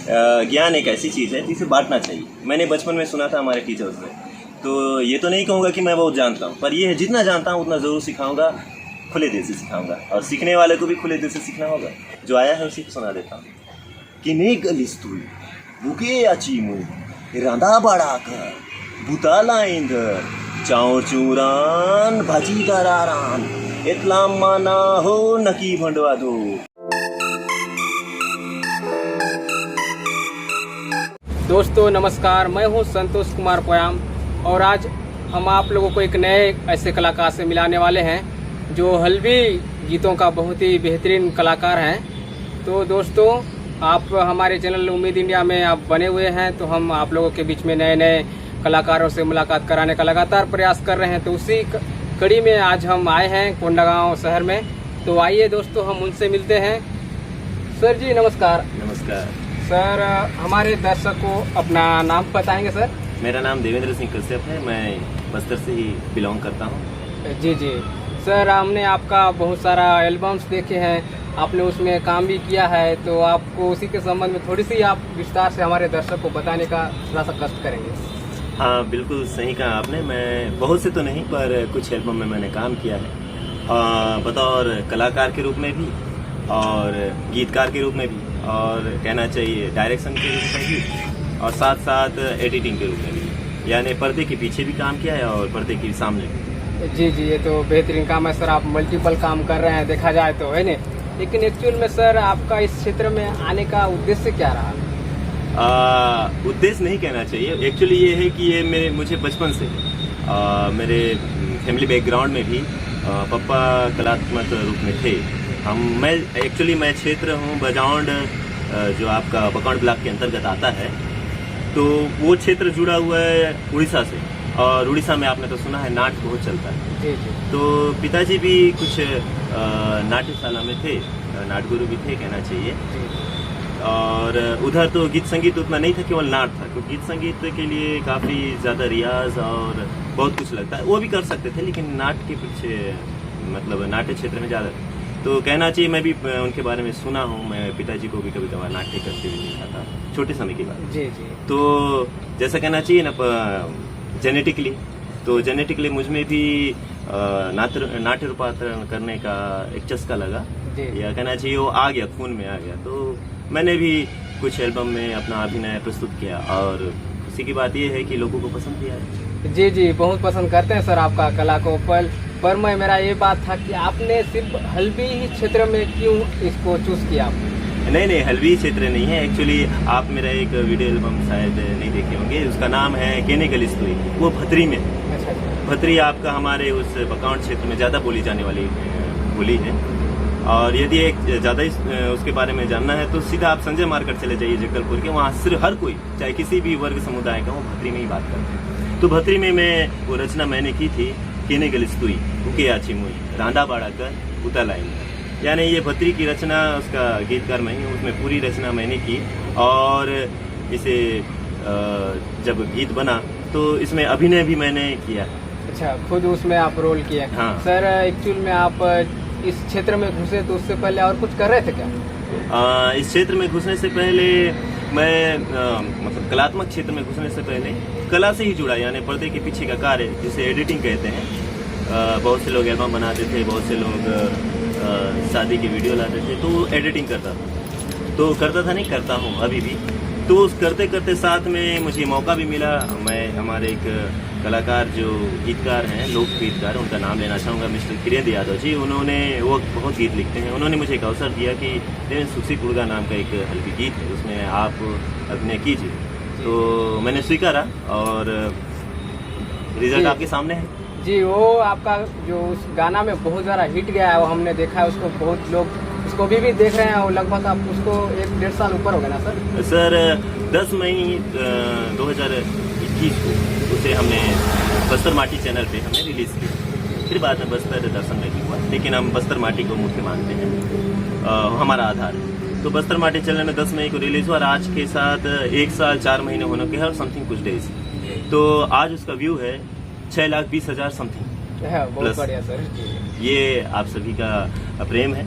ज्ञान एक ऐसी चीज़ है जिसे बांटना चाहिए। मैंने बचपन में सुना था हमारे टीचर्स से, तो ये तो नहीं कहूँगा कि मैं बहुत जानता हूँ, पर ये है जितना जानता हूँ उतना ज़रूर सिखाऊंगा, खुले दिल से सिखाऊंगा, और सीखने वाले को भी खुले दिल से सीखना होगा। जो आया है उसी को सुना देता हूँ। किने गलिस्तुई बुके अचीमू रांदा बाड़ाकर बुता लाइंदर चाउर चूरान भाजी दरारान इतला माना हो नकी भंडवा दो। दोस्तों नमस्कार, मैं हूं संतोष कुमार पोयाम और आज हम आप लोगों को एक नए ऐसे कलाकार से मिलाने वाले हैं जो हल्बी गीतों का बहुत ही बेहतरीन कलाकार हैं। तो दोस्तों आप हमारे चैनल उम्मीद इंडिया में आप बने हुए हैं, तो हम आप लोगों के बीच में नए नए कलाकारों से मुलाकात कराने का लगातार प्रयास कर रहे हैं। तो उसी कड़ी में आज हम आए हैं कोंडागांव शहर में। तो आइए दोस्तों हम उनसे मिलते हैं। सर जी नमस्कार। नमस्कार सर, हमारे दर्शक को अपना नाम बताएंगे सर? मेरा नाम देवेंद्र सिंह कश्यप है, मैं बस्तर से ही बिलोंग करता हूँ। जी जी सर, हमने आपका बहुत सारा एल्बम्स देखे हैं, आपने उसमें काम भी किया है, तो आपको उसी के संबंध में थोड़ी सी आप विस्तार से हमारे दर्शक को बताने का थोड़ा सा कष्ट करेंगे। हाँ बिल्कुल सही कहा आपने। मैं बहुत से तो नहीं पर कुछ एल्बम में मैंने काम किया है, बतौर कलाकार के रूप में भी और गीतकार के रूप में भी, और कहना चाहिए डायरेक्शन के रूप में भी, और साथ साथ एडिटिंग के रूप में भी, यानी पर्दे के पीछे भी काम किया है और पर्दे के सामने भी। जी जी, ये तो बेहतरीन काम है सर, आप मल्टीपल काम कर रहे हैं देखा जाए तो, है ना। लेकिन एक्चुअल में सर आपका इस क्षेत्र में आने का उद्देश्य क्या रहा? उद्देश्य नहीं कहना चाहिए, एक्चुअली ये है कि ये मुझे बचपन से मेरे फैमिली बैकग्राउंड में भी पापा कलात्मक रूप में थे। मैं क्षेत्र हूँ बजाउंड, जो आपका बकाउंड ब्लॉक के अंतर्गत आता है, तो वो क्षेत्र जुड़ा हुआ है उड़ीसा से, और उड़ीसा में आपने तो सुना है नाट्य बहुत चलता है। जी जी। तो पिताजी भी कुछ नाट्यशाला में थे, नाटगुरु भी थे कहना चाहिए। और उधर तो गीत संगीत उतना नहीं था, केवल नाट था, क्योंकि गीत संगीत के लिए काफ़ी ज़्यादा रियाज और बहुत कुछ लगता है, वो भी कर सकते थे, लेकिन नाट के पीछे मतलब नाट्य क्षेत्र में ज़्यादा। तो कहना चाहिए मैं भी उनके बारे में सुना हूँ, मैं पिताजी को भी कभी कभार नाट्य करते हुए देखा था, छोटे समय की बात। जी जी। तो जैसा कहना चाहिए ना जेनेटिकली, तो जेनेटिकली मुझ में भी नाट्य रूपांतरण करने का एक चस्का लगा, या कहना चाहिए वो आ गया, खून में आ गया। तो मैंने भी कुछ एल्बम में अपना अभिनय प्रस्तुत किया, और खुशी की बात यह है कि लोगों को पसंद भी आया। जी जी, बहुत पसंद करते हैं सर आपका कला को। पर मेरा ये बात था कि आपने सिर्फ हल्बी ही क्षेत्र में क्यों इसको चूज किया? नहीं, हल्बी क्षेत्र नहीं है। एक्चुअली आप मेरा एक वीडियो एल्बम शायद नहीं देखे होंगे, उसका नाम है केने गलिस्तुई, वो भतरी में। अच्छा। भतरी आपका हमारे उस बकाउंड क्षेत्र में ज़्यादा बोली जाने वाली बोली है, और यदि एक ज़्यादा उसके बारे में जानना है तो सीधा आप संजय मार्केट चले जाइए जगदलपुर के, वहाँ सिर्फ हर कोई चाहे किसी भी वर्ग समुदाय का वो भतरी में ही बात करते हैं। तो भतरी में मैं वो रचना मैंने की थी, केने गलिस्तुई उके आची मुई रांदा बाड़ा कर उता लाइन, यानी ये भतरी की रचना, उसका गीतकार मैं हूँ, उसमें पूरी रचना मैंने की। और इसे जब गीत बना तो इसमें अभिनय भी मैंने किया। अच्छा, खुद उसमें आप रोल किए? हाँ सर, एक्चुअल में आप इस क्षेत्र में घुसे तो उससे पहले और कुछ कर रहे थे क्या? इस क्षेत्र में घुसने से पहले मैं मतलब कलात्मक क्षेत्र में घुसने से पहले कला से ही जुड़ा, यानी पर्दे के पीछे का कार्य जिसे एडिटिंग कहते हैं। बहुत से लोग एल्बम बनाते थे, बहुत से लोग शादी की वीडियो लाते थे, तो एडिटिंग करता था नहीं, करता हूँ अभी भी। तो उस करते करते साथ में मुझे मौका भी मिला। मैं हमारे एक कलाकार जो गीतकार हैं, लोक गीतकार, उनका नाम लेना चाहूँगा, मिस्टर किरेंद्र यादव जी। उन्होंने वो बहुत गीत लिखते हैं, उन्होंने मुझे एक अवसर दिया कि सुखसी कुड़गा नाम का एक हल्बी गीत है, उसमें आप अभिनय कीजिए। तो मैंने स्वीकारा और रिजल्ट आपके सामने है। जी, वो आपका जो उस गाना में बहुत ज़्यादा हिट गया है, वो हमने देखा है, उसको बहुत लोग उसको भी देख रहे हैं, और लगभग आप उसको 1-1.5 साल ऊपर हो गया ना सर? सर 10 मई 2021 को उसे हमने बस्तर माटी चैनल पे हमने रिलीज किया, फिर बाद में बस्तर दर्शन में भी हुआ, लेकिन हम बस्तर माटी को मुख्य मानते हैं, हमारा आधार है। तो बस्तर माटी चैनल में 10 मई को रिलीज हुआ, और आज के साथ 1 साल 4 महीने होने के हैं और समथिंग कुछ डेज। तो आज उसका व्यू है 6,20,000 समथिंग। बहुत बढ़िया सर। ये आप सभी का प्रेम है।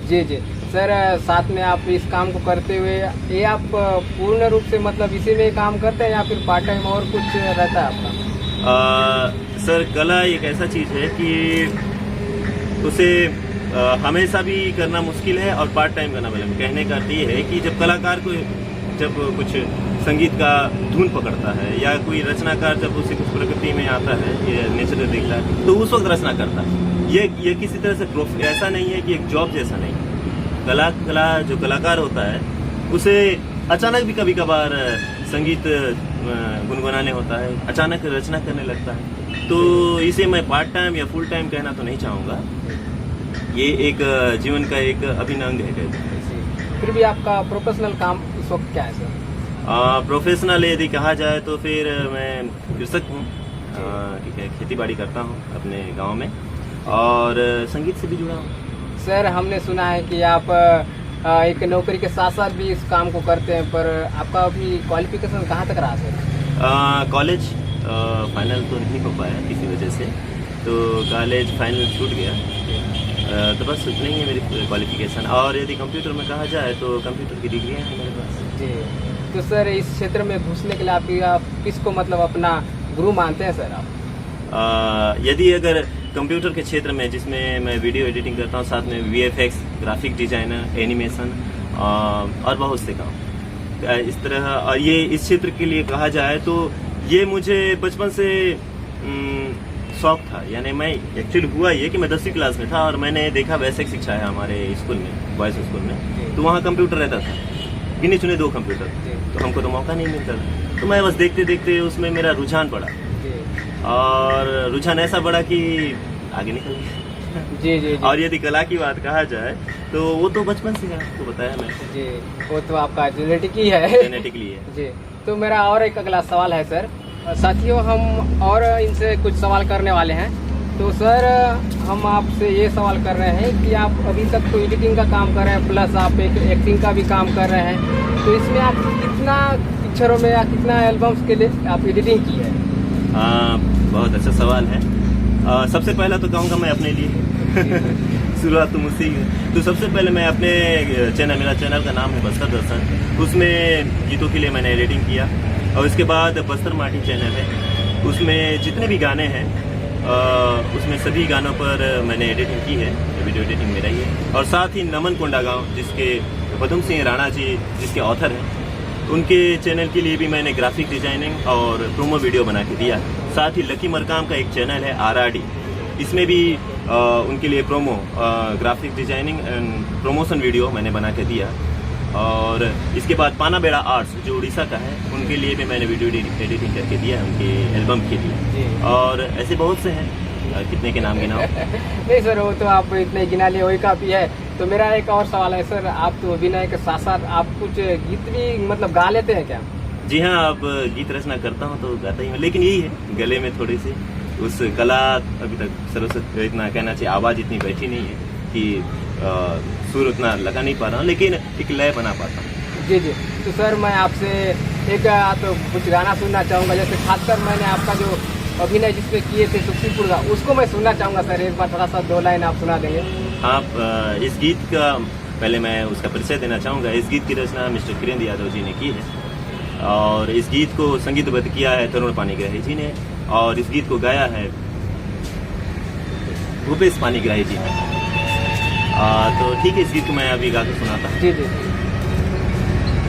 जी जी। सर साथ में आप इस काम को करते हुए ये आप पूर्ण रूप से मतलब इसी में काम करते हैं या फिर पार्ट टाइम और कुछ रहता है आपका? सर कला एक ऐसा चीज़ है कि उसे हमेशा भी करना मुश्किल है और पार्ट टाइम करना मुश्किल। कहने का अर्थ ये है कि जब कलाकार को जब कुछ संगीत का धुन पकड़ता है या कोई रचनाकार जब उसे कुछ प्रकृति में आता है, ये नेचर देखता है, तो उस वक्त रचना करता है। ये किसी तरह से ऐसा नहीं है कि एक जॉब जैसा नहीं है। कला जो कलाकार होता है उसे अचानक भी कभी कभार संगीत गुनगुनाने होता है, अचानक रचना करने लगता है। तो इसे मैं पार्ट टाइम या फुल टाइम कहना तो नहीं चाहूँगा। ये एक जीवन का एक अभिन्न अंग है कहते हैं। फिर भी आपका प्रोफेशनल काम इस वक्त क्या है सर? प्रोफेशनल यदि कहा जाए तो फिर मैं कृषक हूँ, ठीक है, खेती बाड़ी करता हूँ अपने गांव में और संगीत से भी जुड़ा हूँ। सर हमने सुना है कि आप एक नौकरी के साथ साथ भी इस काम को करते हैं, पर आपका अभी क्वालिफिकेशन कहाँ तक रहा सर? कॉलेज फाइनल तो नहीं हो पाया किसी वजह से, तो कॉलेज फाइनल छूट गया, तो बस उतना ही है मेरी क्वालिफिकेशन। और यदि कंप्यूटर में कहा जाए तो कंप्यूटर की डिग्रियाँ हैं मेरे पास। जी, तो सर इस क्षेत्र में घुसने के लिए आप किसको मतलब अपना गुरु मानते हैं सर आप? यदि अगर कंप्यूटर के क्षेत्र में जिसमें मैं वीडियो एडिटिंग करता हूँ, साथ में VFX, ग्राफिक डिजाइनर, एनिमेशन और बहुत से काम इस तरह, और ये इस क्षेत्र के लिए कहा जाए तो ये मुझे बचपन से शौक था। यानी मैं एक्चुअली हुआ ये कि मैं 10वीं क्लास में था और मैंने देखा वैश्विक शिक्षा है हमारे स्कूल में, बॉयज स्कूल में, तो वहाँ कंप्यूटर रहता था, गिने चुने 2 कंप्यूटर, तो हमको तो मौका नहीं मिलता था। तो मैं बस देखते देखते उसमें मेरा रुझान पड़ा और रुझान ऐसा बढ़ा कि आगे निकल गया। जी, जी जी। और यदि कला की बात कहा जाए तो वो तो बचपन से है, तो बताया मैं जी, वो तो आपका जेनेटिक ही है। जेनेटिकली है जी। तो मेरा और एक अगला सवाल है सर। साथियों हम और इनसे कुछ सवाल करने वाले हैं। तो सर हम आपसे ये सवाल कर रहे हैं कि आप अभी तक तो एडिटिंग का काम कर रहे हैं, प्लस आप एक एक्टिंग का भी काम कर रहे हैं, तो इसमें आप कितना पिक्चरों में या कितना एल्बम्स के लिए आप एडिटिंग की है? बहुत अच्छा सवाल है। सबसे पहला तो कहूँगा मैं अपने लिए शुरुआत तो मुझसे ही है। तो सबसे पहले मैं अपने चैनल, मेरा चैनल का नाम है बस्तर दर्शन, उसमें गीतों के लिए मैंने एडिटिंग किया। और उसके बाद बस्तर माटी चैनल है, उसमें जितने भी गाने हैं उसमें सभी गानों पर मैंने एडिटिंग की है, वीडियो एडिटिंग मेरा ही है। और साथ ही नमन कोंडागांव, जिसके पदम सिंह राणा जी जिसके ऑथर हैं, उनके चैनल के लिए भी मैंने ग्राफिक डिजाइनिंग और प्रोमो वीडियो बना के दिया। साथ ही लकी मरकाम का एक चैनल है RRD, इसमें भी उनके लिए promo, graphic designing and promotion video मैंने बना के दिया। और इसके बाद पाना बेड़ा आर्ट्स जो उड़ीसा का है, उनके लिए भी मैंने वीडियो एडिटिंग करके दिया है उनके एल्बम के लिए। और ऐसे बहुत से हैं, कितने के नाम गिनाओ? नहीं सर, वो तो आप इतने गिना लिए वही काफ़ी है। तो मेरा एक और सवाल है सर, आप तो अभिनय के साथ साथ आप कुछ गीत भी मतलब गा लेते हैं क्या? जी हाँ, अब गीत रचना करता हूँ तो गाता ही हूँ, लेकिन यही है गले में थोड़ी सी उस कला अभी तक सरस्वती इतना कहना चाहिए, आवाज़ इतनी बैठी नहीं है कि सुर उतना लगा नहीं पा रहा हूँ, लेकिन एक लय बना पाता हूँ। जी जी। तो सर मैं आपसे एक तो कुछ गाना सुनना चाहूँगा, जैसे खासकर मैंने आपका जो अभिनय जिसपे किए थे सुखसीपुर का, उसको मैं सुनना चाहूँगा सर। एक बार थोड़ा सा 2 लाइन आप सुना देंगे? आप इस गीत का पहले मैं उसका परिचय देना चाहूँगा। इस गीत की रचना मिस्टर किरण यादव जी ने की है और इस गीत को संगीतबद्ध किया है तरुण पानीग्राही जी ने, और इस गीत को गाया है भूपेश पानीग्राही जी ने। तो ठीक है, इस गीत को मैं अभी गा के सुनाता हूँ। जी जी।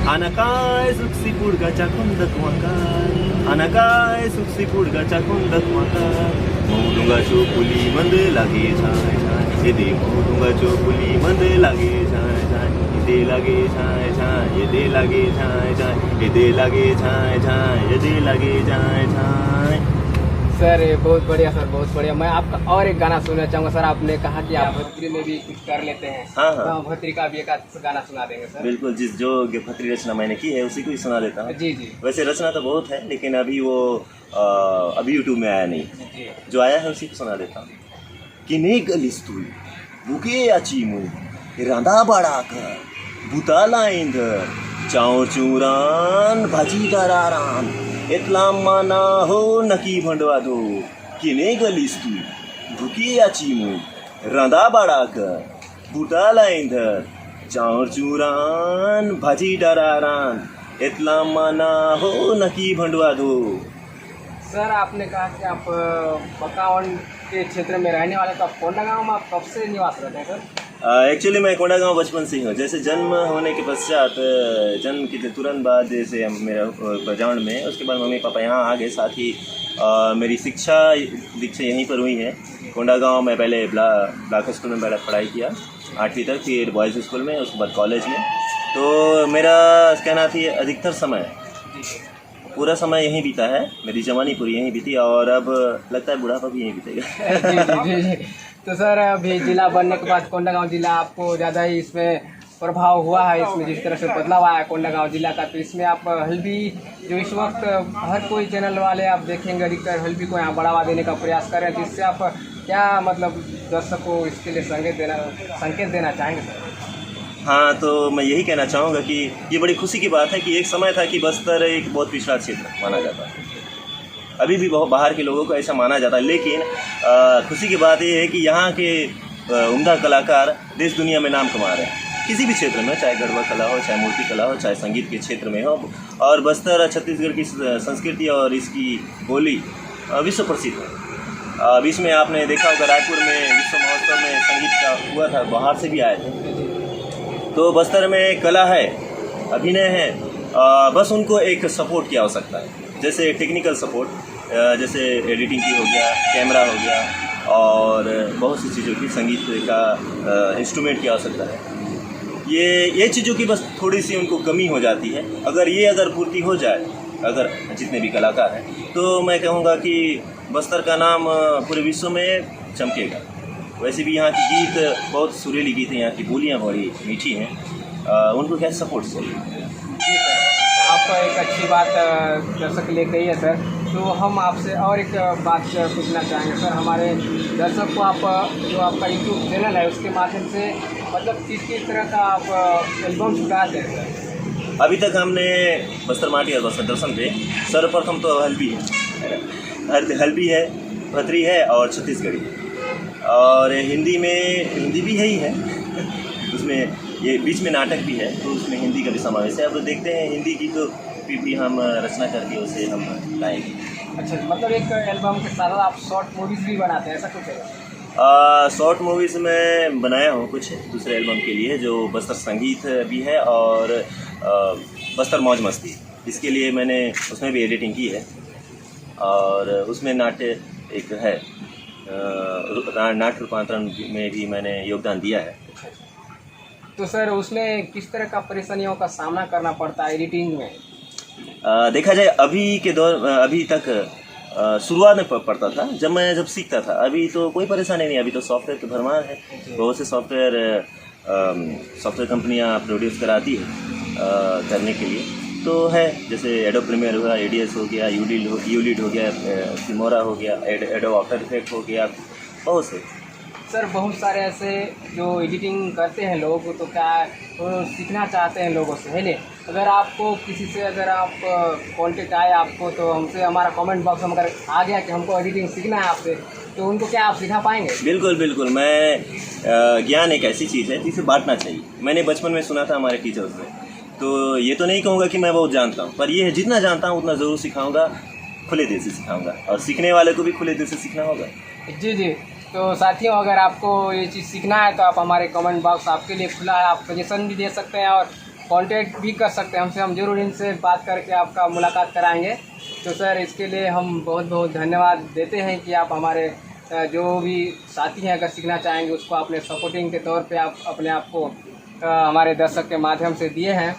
अनकाय सुखसीपुर गाचा कुंदक वाकार, अनकाय सुखसीपुर गाचा कुंदक वाकार, मौडुंगा चोपुली मंद लागे छाय छाय, ये दे मौडुंगा चोपुली मंद लागे छाय छाय, ये दे लागे छाय छाय, ये दे लागे छाय छाय, ये दे लागे छाय छाय, ये दे लागे छाय छाय। सर बहुत बढ़िया सर, बहुत बढ़िया। मैं आपका और एक गाना सुनना चाहूँगा सर। आपने कहा कि आप भोजपुरी में भी कुछ कर लेते हैं। हाँ हाँ, भोजपुरी का भी एक गाना सुना देंगे सर? बिल्कुल, जिस जो भोजपुरी रचना मैंने की है उसी को ही सुना देता हूँ। जी जी। वैसे रचना तो बहुत है, लेकिन अभी वो अभी यूट्यूब में आया नहीं, जी। जो आया है उसी को सुना देता हूँ। किने गलिस तू बुके आची मुँह रांधा बड़ा कर बुताला इंधर चाउर चुरान भाजी दरारान एतला माना हो नकी भंडवा दो, किने गलिस तू भूकी आची मुँह रांधा बड़ा कर बुताला इंधर चाउर चुरान भाजी डरारान इतला माना हो नकी भंडवा दो। सर आपने कहा कि आप बकावन के क्षेत्र में रहने वाले, तो आप कोंडागांव में आप कब से निवास रहते हैं सर? एक्चुअली मैं कोंडागांव बचपन से ही हूँ। जैसे जन्म होने के पश्चात, जन्म के तुरंत बाद जैसे मेरा बजावण में, उसके बाद मम्मी पापा यहाँ आ गए। साथ ही मेरी शिक्षा दीक्षा यहीं पर हुई है कोंडागांव में। पहले ब्लॉक स्कूल में पढ़ाई किया 8वीं तक, फिर बॉयज़ स्कूल में, उसके बाद कॉलेज में। तो मेरा कहना थी अधिकतर समय, पूरा समय यहीं बीता है। मेरी जवानी पूरी यहीं बीती और अब लगता है बुढ़ापा भी यहीं बीतेगा। जी। तो सर अभी जिला बनने के बाद कोंडागांव जिला आपको ज़्यादा ही इसमें प्रभाव हुआ है, इसमें जिस तरह से बदलाव आया कोंडागांव जिला का, तो इसमें आप हल्बी जो इस वक्त हर कोई चैनल वाले आप देखेंगे अधिकतर हल्बी को यहाँ बढ़ावा देने का प्रयास कर रहे हैं, जिससे आप क्या मतलब दर्शक को इसके लिए संकेत देना चाहेंगे सर? हाँ, तो मैं यही कहना चाहूँगा कि ये बड़ी खुशी की बात है कि एक समय था कि बस्तर एक बहुत पिछड़ा क्षेत्र माना जाता है। अभी भी बहुत बाहर के लोगों को ऐसा माना जाता है, लेकिन खुशी की बात ये है कि यहाँ के उम्दा कलाकार देश दुनिया में नाम कमा रहे हैं, किसी भी क्षेत्र में, चाहे गढ़वा कला हो, चाहे मूर्ति कला हो, चाहे संगीत के क्षेत्र में हो। और बस्तर छत्तीसगढ़ की संस्कृति और इसकी बोली विश्व प्रसिद्ध है। अभी इसमें आपने देखा होगा रायपुर में विश्व महोत्सव में संगीत का हुआ था, बाहर से भी आए थे। तो बस्तर में कला है, अभिनय है, बस उनको एक सपोर्ट की आवश्यकता है। जैसे टेक्निकल सपोर्ट, जैसे एडिटिंग की हो गया, कैमरा हो गया, और बहुत सी चीज़ों की, संगीत का इंस्ट्रूमेंट की आवश्यकता है। ये चीज़ों की बस थोड़ी सी उनको कमी हो जाती है। अगर पूर्ति हो जाए, अगर जितने भी कलाकार हैं, तो मैं कहूँगा कि बस्तर का नाम पूरे विश्व में चमकेगा। वैसे भी यहाँ की गीत बहुत सुरीली गीत हैं, यहाँ की बोलियाँ बड़ी मीठी हैं, उनको क्या सपोर्ट चाहिए। जी सर, आपका एक अच्छी बात दर्शक के लिए कही है सर। तो हम आपसे और एक बात पूछना चाहेंगे सर, हमारे दर्शक को आप जो आपका यूट्यूब चैनल है उसके माध्यम से मतलब किस तरह का आप एल्बम छुटाते हैं सर? अभी तक हमने बस्तर माटी और बस्तर दर्शन पे सर्वप्रथम तो हल्बी है, भतरी है और छत्तीसगढ़ी है, और हिंदी भी है ही है। उसमें ये बीच में नाटक भी है, तो उसमें हिंदी का भी समावेश है। अब देखते हैं हिंदी की तो भी हम रचना करके उसे हम लाएंगे। अच्छा, मतलब एक एल्बम के साथ आप शॉर्ट मूवीज़ भी बनाते हैं, ऐसा कुछ है? शॉर्ट मूवीज़ में बनाया हूँ कुछ दूसरे एल्बम के लिए, जो बस्तर संगीत भी है और बस्तर मौज मस्ती, इसके लिए मैंने उसमें भी एडिटिंग की है। और उसमें नाट्य एक है, नाट्य रूपांतरण में भी मैंने योगदान दिया है। तो सर उसमें किस तरह का परेशानियों का सामना करना पड़ता है एडिटिंग में? देखा जाए अभी तक शुरुआत में पड़ता था, जब सीखता था। अभी तो कोई परेशानी नहीं, अभी तो सॉफ्टवेयर की भरमार है। बहुत से सॉफ्टवेयर कंपनियां प्रोड्यूस कराती है करने के लिए, तो है। जैसे एडोब प्रीमियर हुआ, एडीएस हो गया, यूलिड हो गया, फिल्मोरा हो गया, एडोब आफ्टर इफेक्ट हो गया, बहुत से। सर बहुत सारे ऐसे जो एडिटिंग करते हैं लोग, तो क्या तो सीखना चाहते हैं लोगों से, है नहीं? अगर आपको किसी से अगर आप कॉन्टेक्ट आए आपको, तो हमसे हमारा कमेंट बॉक्स में अगर आ गया कि हमको एडिटिंग सीखना है आपसे, तो उनको क्या आप सिखा पाएंगे? बिल्कुल। मैं ज्ञान एक ऐसी चीज़ है जिसे बांटना चाहिए। मैंने बचपन में सुना था हमारे टीचर्स से, तो ये तो नहीं कहूँगा कि मैं बहुत जानता हूँ, पर ये है जितना जानता हूँ उतना ज़रूर सिखाऊँगा, खुले दिल से सिखाऊँगा, और सीखने वाले को भी खुले दिल से सीखना होगा। जी। तो साथियों, अगर आपको ये चीज़ सीखना है तो आप हमारे कमेंट बॉक्स आपके लिए खुला है, आप सजेशन भी दे सकते हैं और कांटेक्ट भी कर सकते हैं हमसे। हम जरूर इनसे बात करके आपका मुलाकात कराएंगे। तो सर इसके लिए हम बहुत बहुत धन्यवाद देते हैं कि आप हमारे जो भी साथी हैं अगर सीखना चाहेंगे उसको अपने सपोर्टिंग के तौर पे आप अपने आप को हमारे दर्शक के माध्यम से दिए हैं।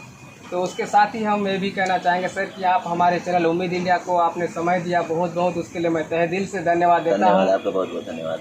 तो उसके साथ ही हम ये भी कहना चाहेंगे सर कि आप हमारे चैनल उम्मीद इंडिया को आपने समय दिया, बहुत बहुत उसके लिए मैं तहे दिल से धन्यवाद देता हूँ। आपका बहुत बहुत धन्यवाद।